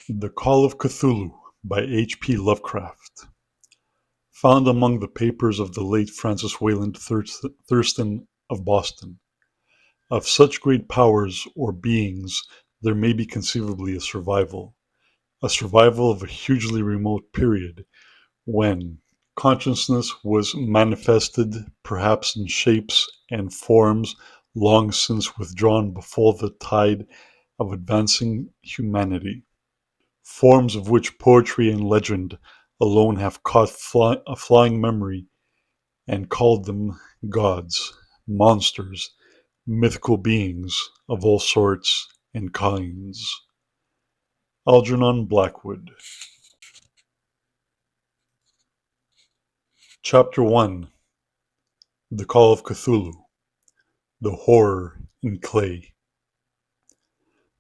The Call of Cthulhu by H.P Lovecraft. Found among the papers of the late Francis Wayland Thurston of Boston. Of such great powers or beings, there may be conceivably a survival of a hugely remote period, when consciousness was manifested perhaps in shapes and forms long since withdrawn before the tide of advancing humanity. Forms of which poetry and legend alone have caught a flying memory and called them gods, monsters, mythical beings of all sorts and kinds. Algernon Blackwood. Chapter 1. The Call of Cthulhu. The Horror in Clay.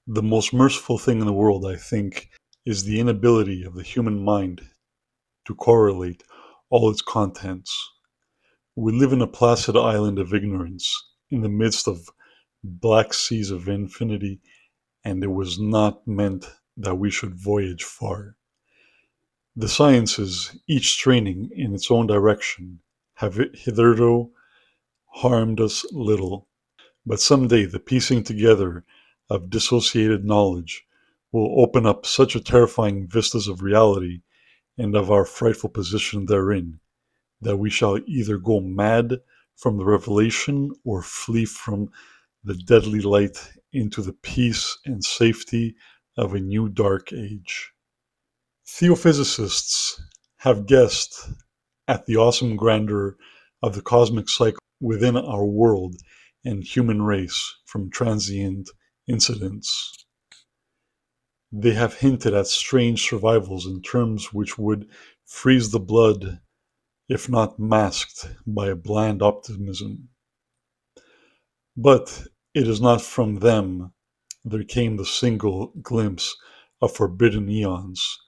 The most merciful thing in the world, I think, is the inability of the human mind to correlate all its contents. We live in a placid island of ignorance, in the midst of black seas of infinity, and it was not meant that we should voyage far. The sciences, each straining in its own direction, have hitherto harmed us little, but some day the piecing together of dissociated knowledge will open up such a terrifying vistas of reality and of our frightful position therein, that we shall either go mad from the revelation or flee from the deadly light into the peace and safety of a new dark age. Theophysicists have guessed at the awesome grandeur of the cosmic cycle within our world and human race from transient incidents. They have hinted at strange survivals in terms which would freeze the blood if not masked by a bland optimism. But it is not from them there came the single glimpse of forbidden eons,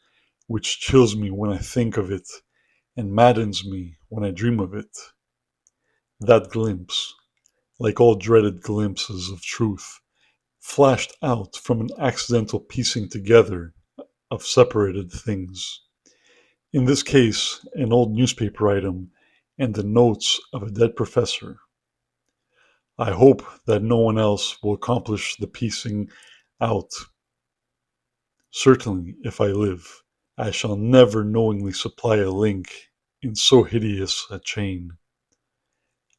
which chills me when I think of it and maddens me when I dream of it. That glimpse, like all dreaded glimpses of truth, flashed out from an accidental piecing together of separated things. In this case, an old newspaper item and the notes of a dead professor. I hope that no one else will accomplish the piecing out. Certainly, if I live, I shall never knowingly supply a link in so hideous a chain.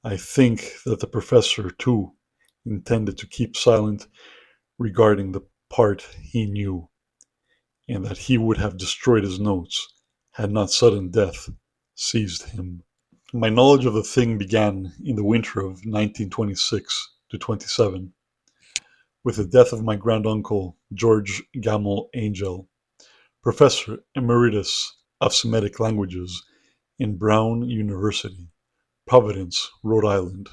I think that the professor, too, intended to keep silent regarding the part he knew, and that he would have destroyed his notes had not sudden death seized him. My knowledge of the thing began in the winter of 1926 to 27, with the death of my granduncle George Gamel Angel, professor emeritus of Semitic languages in Brown University, Providence, Rhode Island.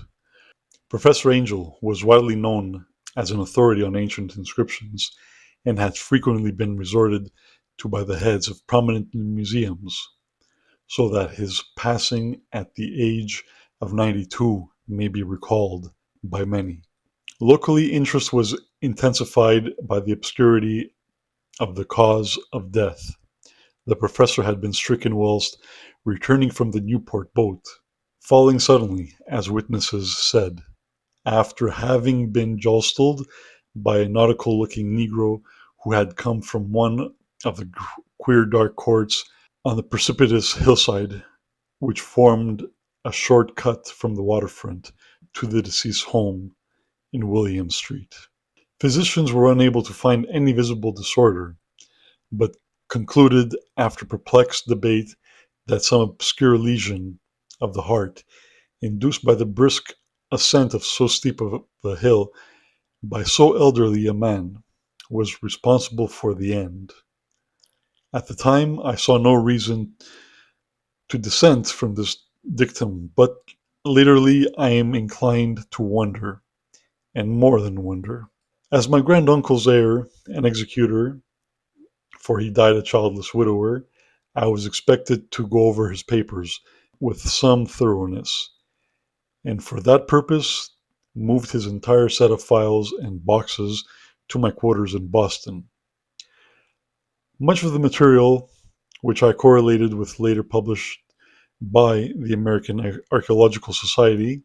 Professor Angel was widely known as an authority on ancient inscriptions and had frequently been resorted to by the heads of prominent museums, so that his passing at the age of 92 may be recalled by many. Locally, interest was intensified by the obscurity of the cause of death. The professor had been stricken whilst returning from the Newport boat, falling suddenly, as witnesses said, after having been jostled by a nautical-looking negro who had come from one of the queer dark courts on the precipitous hillside which formed a short cut from the waterfront to the deceased's home in William Street. Physicians were unable to find any visible disorder, but concluded after perplexed debate that some obscure lesion of the heart, induced by the brisk ascent of so steep of a hill by so elderly a man, was responsible for the end. At the time, I saw no reason to dissent from this dictum, but latterly I am inclined to wonder, and more than wonder. As my granduncle's heir and executor, for he died a childless widower, I was expected to go over his papers with some thoroughness, and for that purpose moved his entire set of files and boxes to my quarters in Boston. Much of the material, which I correlated with later published by the American Archaeological Society,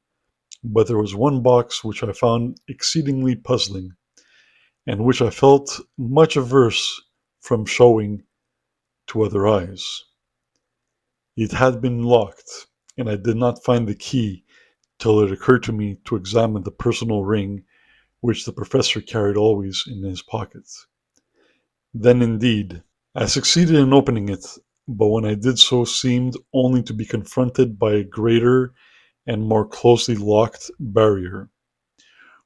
but there was one box which I found exceedingly puzzling, and which I felt much averse from showing to other eyes. It had been locked, and I did not find the key till it occurred to me to examine the personal ring which the professor carried always in his pocket. Then indeed, I succeeded in opening it, but when I did so seemed only to be confronted by a greater and more closely locked barrier.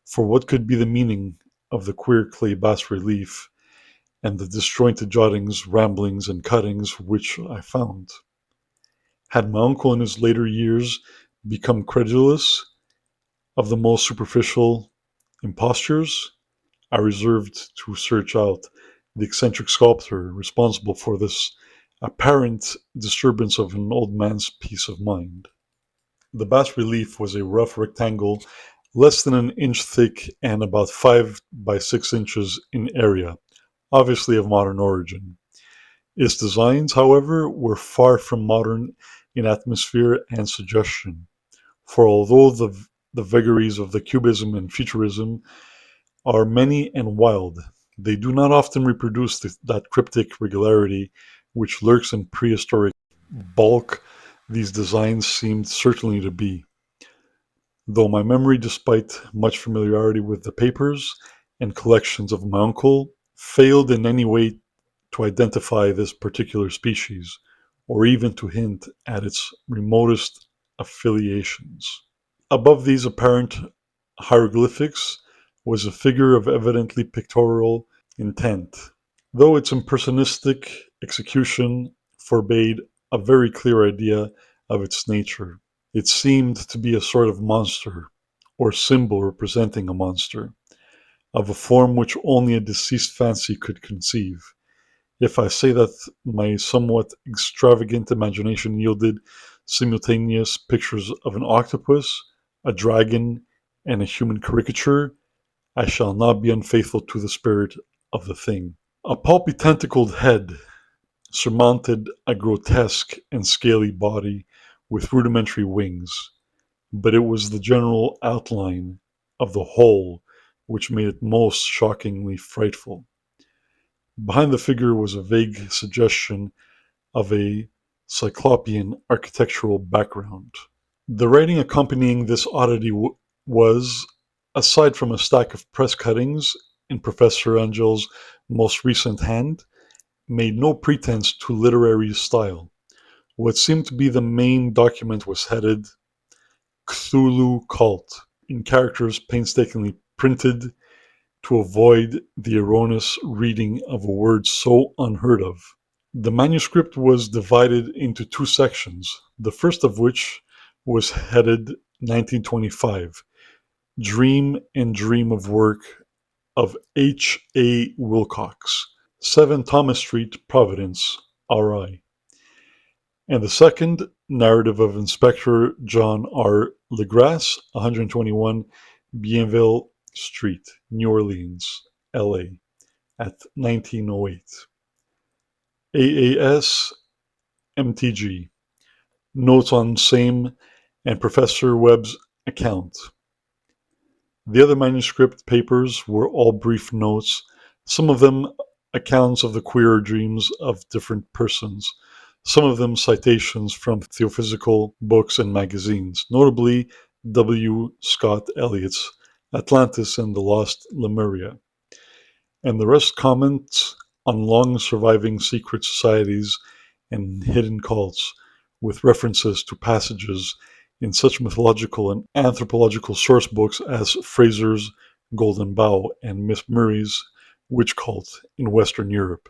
For what could be the meaning of the queer clay bas-relief and the disjointed jottings, ramblings, and cuttings which I found? Had my uncle in his later years become credulous of the most superficial impostures? I reserved to search out the eccentric sculptor responsible for this apparent disturbance of an old man's peace of mind. The bas-relief was a rough rectangle less than an inch thick and about 5 by 6 inches in area, obviously of modern origin. Its designs, however, were far from modern in atmosphere and suggestion, for although the vagaries of the cubism and futurism are many and wild, they do not often reproduce that cryptic regularity which lurks in prehistoric bulk these designs seemed certainly to be, though my memory, despite much familiarity with the papers and collections of my uncle, failed in any way to identify this particular species, or even to hint at its remotest affiliations. Above these apparent hieroglyphics was a figure of evidently pictorial intent, though its impressionistic execution forbade a very clear idea of its nature. It seemed to be a sort of monster, or symbol representing a monster, of a form which only a deceased fancy could conceive. If I say that my somewhat extravagant imagination yielded simultaneous pictures of an octopus, a dragon, and a human caricature, I shall not be unfaithful to the spirit of the thing. A pulpy tentacled head surmounted a grotesque and scaly body with rudimentary wings, but it was the general outline of the whole which made it most shockingly frightful. Behind the figure was a vague suggestion of a cyclopean architectural background. The writing accompanying this oddity was, aside from a stack of press cuttings in Professor Angel's most recent hand, made no pretense to literary style. What seemed to be the main document was headed Cthulhu Cult, in characters painstakingly printed to avoid the erroneous reading of a word so unheard of. The manuscript was divided into two sections, the first of which was headed 1925, Dream and Dream of Work of H. A. Wilcox, 7 Thomas Street, Providence, R.I. And the second, Narrative of Inspector John R. Legrasse, 121 Bienville Street, New Orleans, L.A., at 1908. AAS MTG. Notes on same and Professor Webb's account. The other manuscript papers were all brief notes, some of them accounts of the queer dreams of different persons, some of them citations from theosophical books and magazines, notably W. Scott Eliot's Atlantis and the Lost Lemuria, and the rest comments on long surviving secret societies and hidden cults, with references to passages in such mythological and anthropological source books as Fraser's Golden Bough and Miss Murray's Witch Cult in Western Europe.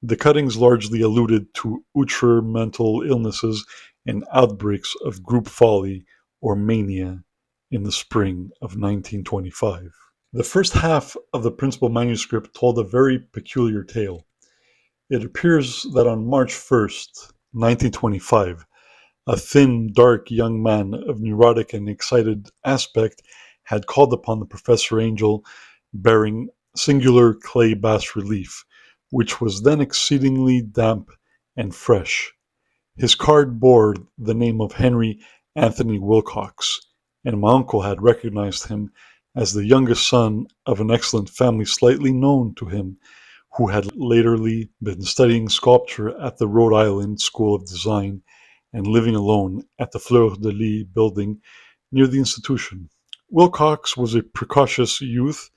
The cuttings largely alluded to outre mental illnesses and outbreaks of group folly or mania in the spring of 1925. The first half of the principal manuscript told a very peculiar tale. It appears that on March 1st, 1925, a thin, dark young man of neurotic and excited aspect had called upon the Professor Angel bearing singular clay bas-relief, which was then exceedingly damp and fresh. His card bore the name of Henry Anthony Wilcox, and my uncle had recognized him as the youngest son of an excellent family slightly known to him, who had latterly been studying sculpture at the Rhode Island School of Design and living alone at the Fleur de Lis building near the institution. Wilcox was a precocious youth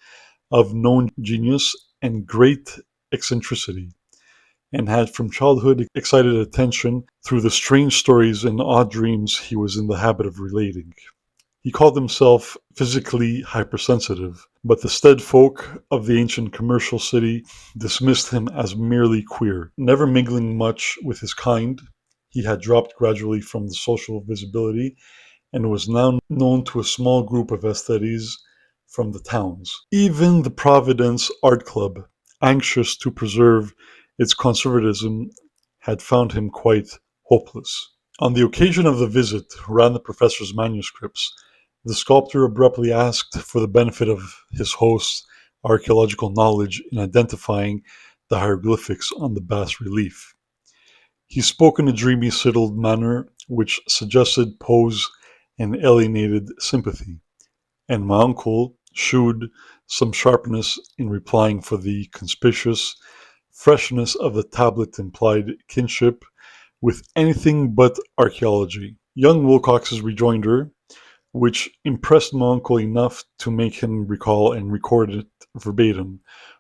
of known genius and great eccentricity, and had from childhood excited attention through the strange stories and odd dreams he was in the habit of relating. He called himself physically hypersensitive, but the staid folk of the ancient commercial city dismissed him as merely queer. Never mingling much with his kind, he had dropped gradually from the social visibility and was now known to a small group of aesthetes from the towns. Even the Providence Art Club, anxious to preserve its conservatism, had found him quite hopeless. On the occasion of the visit ran the professor's manuscripts, the sculptor abruptly asked for the benefit of his host's archaeological knowledge in identifying the hieroglyphics on the bas-relief. He spoke in a dreamy, settled manner which suggested pose and alienated sympathy, and my uncle shewed some sharpness in replying, for the conspicuous freshness of the tablet implied kinship with anything but archaeology. Young Wilcox's rejoinder, which impressed my uncle enough to make him recall and record it verbatim,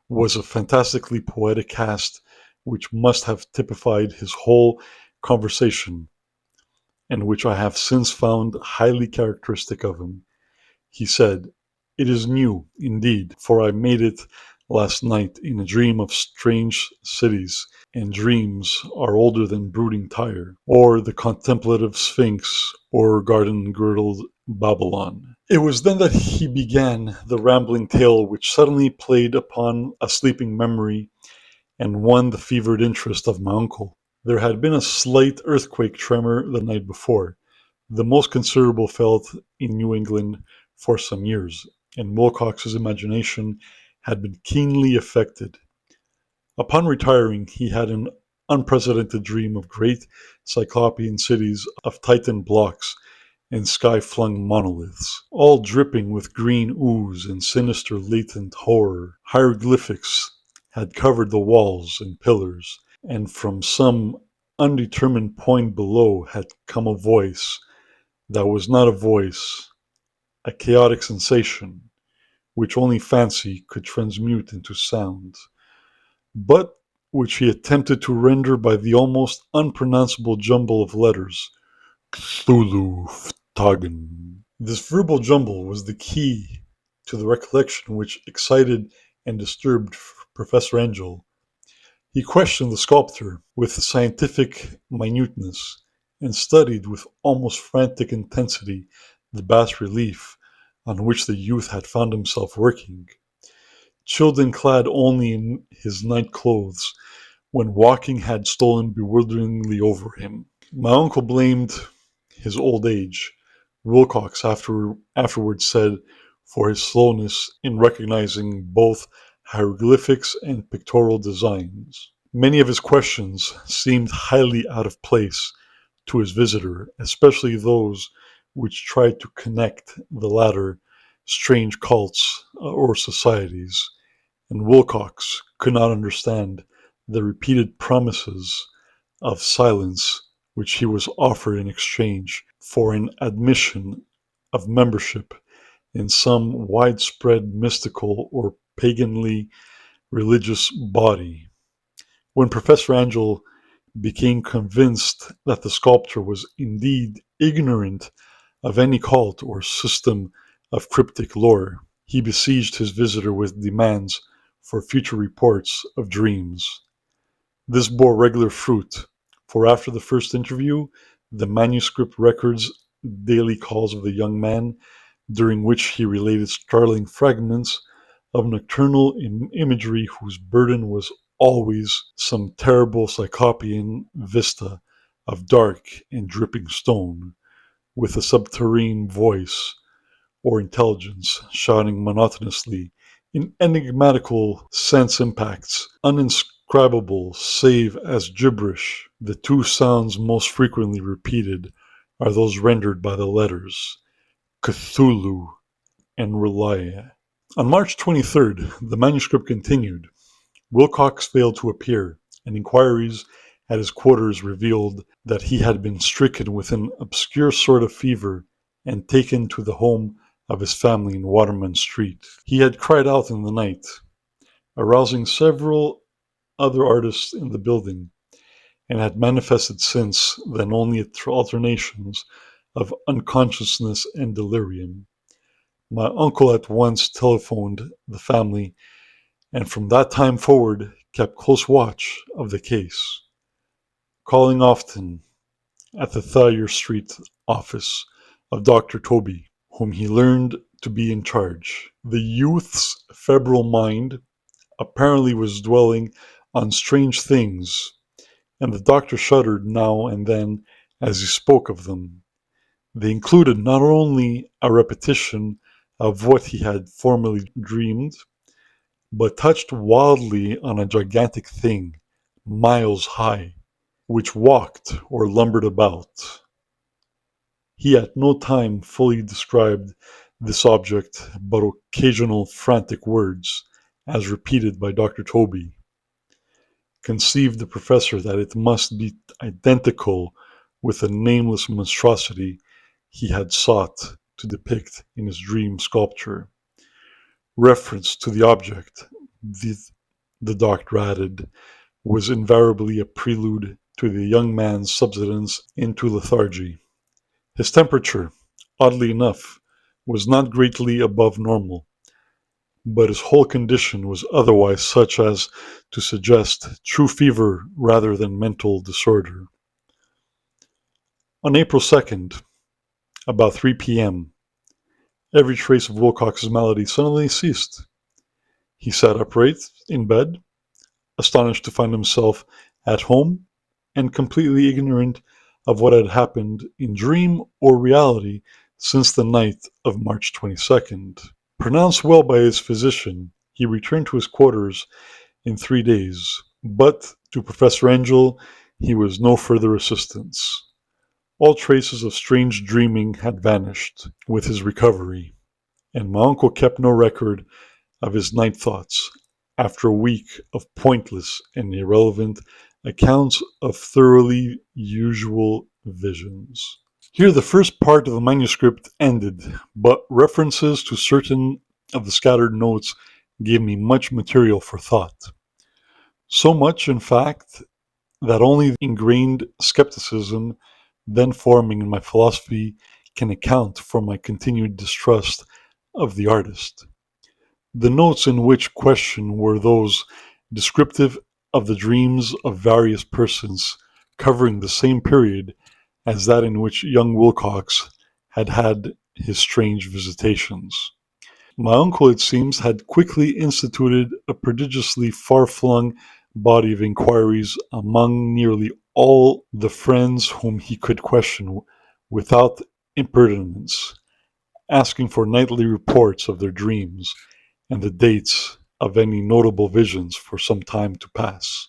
was a fantastically poetic cast which must have typified his whole conversation, and which I have since found highly characteristic of him. He said, "It is new, indeed, for I made it last night in a dream of strange cities, and dreams are older than brooding Tyre, or the contemplative Sphinx, or garden-girdled Babylon." It was then that he began the rambling tale which suddenly played upon a sleeping memory and won the fevered interest of my uncle. There had been a slight earthquake tremor the night before, the most considerable felt in New England for some years, and Wilcox's imagination had been keenly affected. Upon retiring, he had an unprecedented dream of great cyclopean cities of Titan blocks and sky-flung monoliths, all dripping with green ooze and sinister latent horror. Hieroglyphics had covered the walls and pillars, and from some undetermined point below had come a voice that was not a voice, a chaotic sensation, which only fancy could transmute into sound, but which he attempted to render by the almost unpronounceable jumble of letters, Cthulhu Phtagon. This verbal jumble was the key to the recollection which excited and disturbed Professor Angel. He questioned the sculptor with scientific minuteness, and studied with almost frantic intensity the bas-relief on which the youth had found himself working, chilled and clad only in his night clothes, when walking had stolen bewilderingly over him. My uncle blamed his old age, Wilcox afterwards said, for his slowness in recognizing both hieroglyphics and pictorial designs. Many of his questions seemed highly out of place to his visitor, especially those which tried to connect the latter strange cults or societies, and Wilcox could not understand the repeated promises of silence which he was offered in exchange for an admission of membership in some widespread mystical or paganly religious body. When Professor Angel became convinced that the sculptor was indeed ignorant of any cult or system of cryptic lore, he besieged his visitor with demands for future reports of dreams. This bore regular fruit, for after the first interview, the manuscript records daily calls of the young man, during which he related startling fragments of nocturnal imagery whose burden was always some terrible cyclopean vista of dark and dripping stone, with a subterranean voice or intelligence shouting monotonously in enigmatical sense impacts, indescribable save as gibberish. The two sounds most frequently repeated are those rendered by the letters Cthulhu and Relia. On March 23rd, the manuscript continued. Wilcox failed to appear, and inquiries at his quarters revealed that he had been stricken with an obscure sort of fever and taken to the home of his family in Waterman Street. He had cried out in the night, arousing several other artists in the building, and had manifested since then only alternations of unconsciousness and delirium. My uncle at once telephoned the family, and from that time forward kept close watch of the case, calling often at the Thayer Street office of Dr. Toby, whom he learned to be in charge. The youth's febrile mind apparently was dwelling on strange things, and the doctor shuddered now and then as he spoke of them. They included not only a repetition of what he had formerly dreamed, but touched wildly on a gigantic thing, miles high, which walked or lumbered about. He at no time fully described this object, but occasional frantic words, as repeated by Dr. Toby, conceived the professor that it must be identical with the nameless monstrosity he had sought to depict in his dream sculpture. Reference to the object, the doctor added, was invariably a prelude to the young man's subsidence into lethargy. His temperature, oddly enough, was not greatly above normal, but his whole condition was otherwise such as to suggest true fever rather than mental disorder. On April 2nd, about 3 p.m., every trace of Wilcox's malady suddenly ceased. He sat upright in bed, astonished to find himself at home and completely ignorant of what had happened in dream or reality since the night of March 22nd. Pronounced well by his physician, he returned to his quarters in 3 days, but to Professor Angel he was no further assistance. All traces of strange dreaming had vanished with his recovery, and my uncle kept no record of his night thoughts after a week of pointless and irrelevant accounts of thoroughly usual visions. Here the first part of the manuscript ended, but references to certain of the scattered notes gave me much material for thought. So much, in fact, that only the ingrained skepticism then forming in my philosophy can account for my continued distrust of the artist. The notes in which question were those descriptive of the dreams of various persons covering the same period as that in which young Wilcox had had his strange visitations. My uncle, it seems, had quickly instituted a prodigiously far-flung body of inquiries among nearly all the friends whom he could question without impertinence, asking for nightly reports of their dreams and the dates of any notable visions for some time to pass.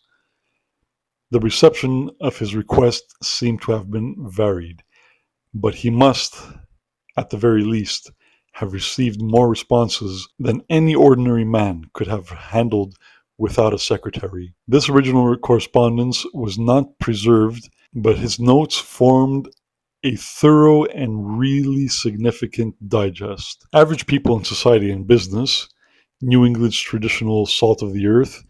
The reception of his request seemed to have been varied, but he must, at the very least, have received more responses than any ordinary man could have handled without a secretary. This original correspondence was not preserved, but his notes formed a thorough and really significant digest. Average people in society and business, New England's traditional salt of the earth,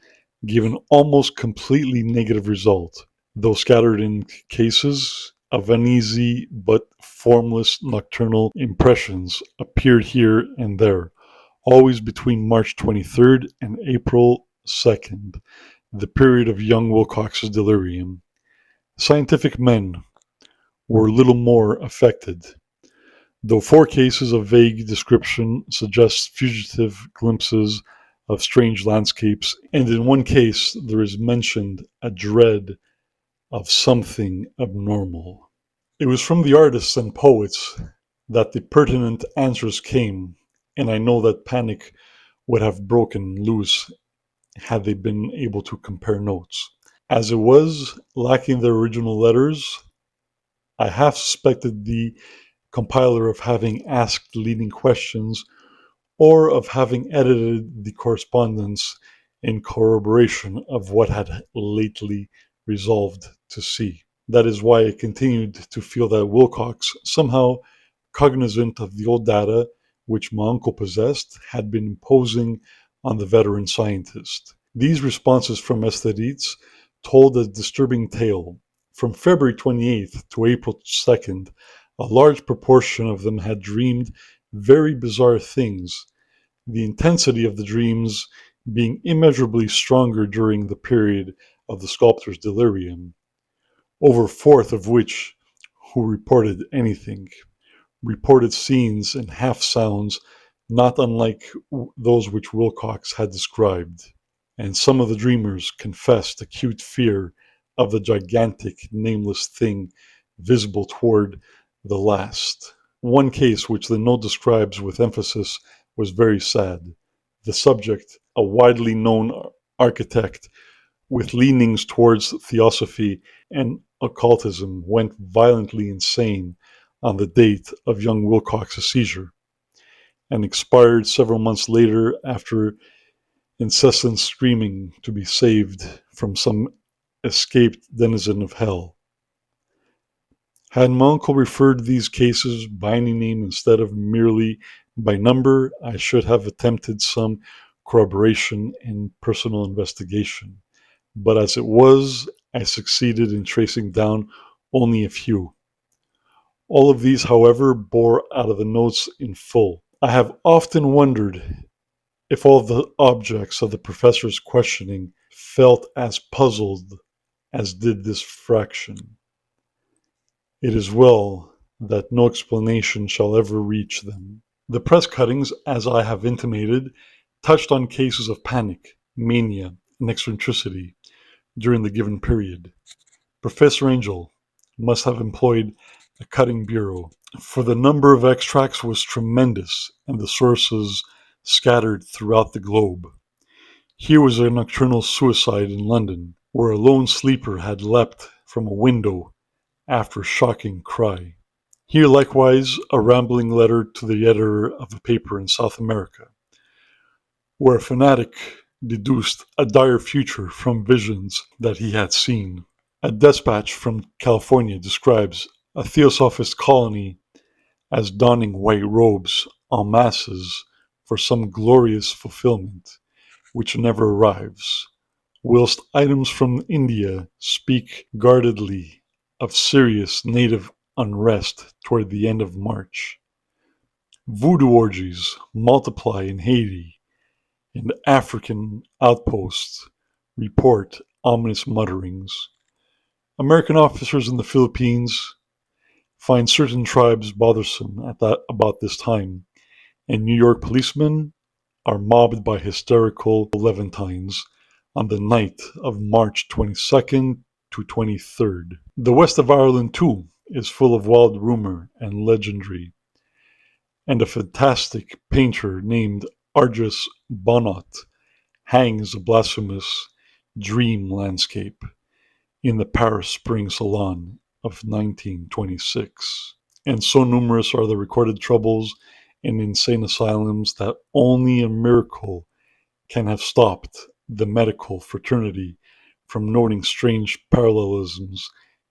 gave an almost completely negative result, though scattered in cases of uneasy but formless nocturnal impressions appeared here and there, always between March 23rd and April 2nd, the period of young Wilcox's delirium. Scientific men were little more affected, though 4 cases of vague description suggest fugitive glimpses of strange landscapes, and in 1 case there is mentioned a dread of something abnormal. It was from the artists and poets that the pertinent answers came, and I know that panic would have broken loose had they been able to compare notes. As it was, lacking the original letters, I half suspected the compiler of having asked leading questions or of having edited the correspondence in corroboration of what had lately resolved to see. That is why I continued to feel that Wilcox, somehow cognizant of the old data which my uncle possessed, had been imposing on the veteran scientist. These responses from aesthetes told a disturbing tale. From February 28th to April 2nd, a large proportion of them had dreamed very bizarre things, the intensity of the dreams being immeasurably stronger during the period of the sculptor's delirium, over a fourth of which who reported anything, reported scenes and half sounds not unlike those which Wilcox had described. And some of the dreamers confessed acute fear of the gigantic, nameless thing visible toward the last. One case, which the note describes with emphasis, was very sad. The subject, a widely known architect with leanings towards theosophy and occultism, went violently insane on the date of young Wilcox's seizure and expired several months later after incessant screaming to be saved from some escaped denizen of hell. Had my uncle referred these cases by any name instead of merely by number, I should have attempted some corroboration and personal investigation. But as it was, I succeeded in tracing down only a few. All of these, however, bore out of the notes in full. I have often wondered if all the objects of the professor's questioning felt as puzzled as did this fraction. It is well that no explanation shall ever reach them. The press cuttings, as I have intimated, touched on cases of panic, mania, and eccentricity during the given period. Professor Angel must have employed a cutting bureau, for the number of extracts was tremendous and the sources scattered throughout the globe. Here was a nocturnal suicide in London, where a lone sleeper had leapt from a window after a shocking cry. Here likewise a rambling letter to the editor of a paper in South America, where a fanatic deduced a dire future from visions that he had seen. A dispatch from California describes a theosophist colony as donning white robes en masses for some glorious fulfillment, which never arrives, whilst items from India speak guardedly of serious native unrest toward the end of March. Voodoo orgies multiply in Haiti, and African outposts report ominous mutterings. American officers in the Philippines find certain tribes bothersome about this time, and New York policemen are mobbed by hysterical Levantines on the night of March 22nd to 23rd. The west of Ireland, too, is full of wild rumor and legendary, and a fantastic painter named Argus Bonnot hangs a blasphemous dream landscape in the Paris Spring Salon of 1926. And so numerous are the recorded troubles in insane asylums that only a miracle can have stopped the medical fraternity from noting strange parallelisms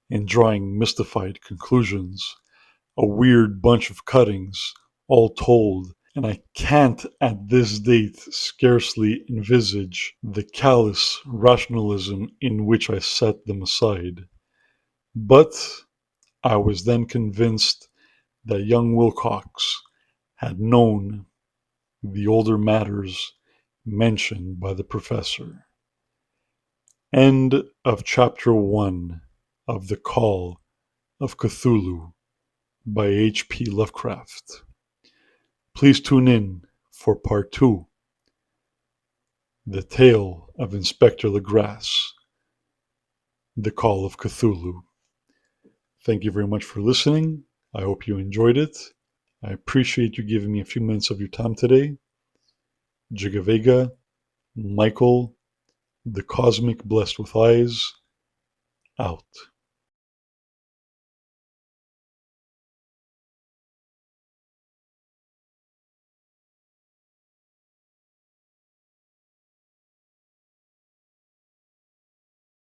and drawing mystified conclusions. A weird bunch of cuttings, all told, and I can't at this date scarcely envisage the callous rationalism in which I set them aside. But I was then convinced that young Wilcox had known the older matters mentioned by the professor. End of Chapter 1 of The Call of Cthulhu by H.P Lovecraft. Please tune in for Part 2, The Tale of Inspector Legrasse, The Call of Cthulhu. Thank you very much for listening. I hope you enjoyed it. I appreciate you giving me a few minutes of your time today. Jigavega, Michael, The Cosmic Blessed with Eyes, out.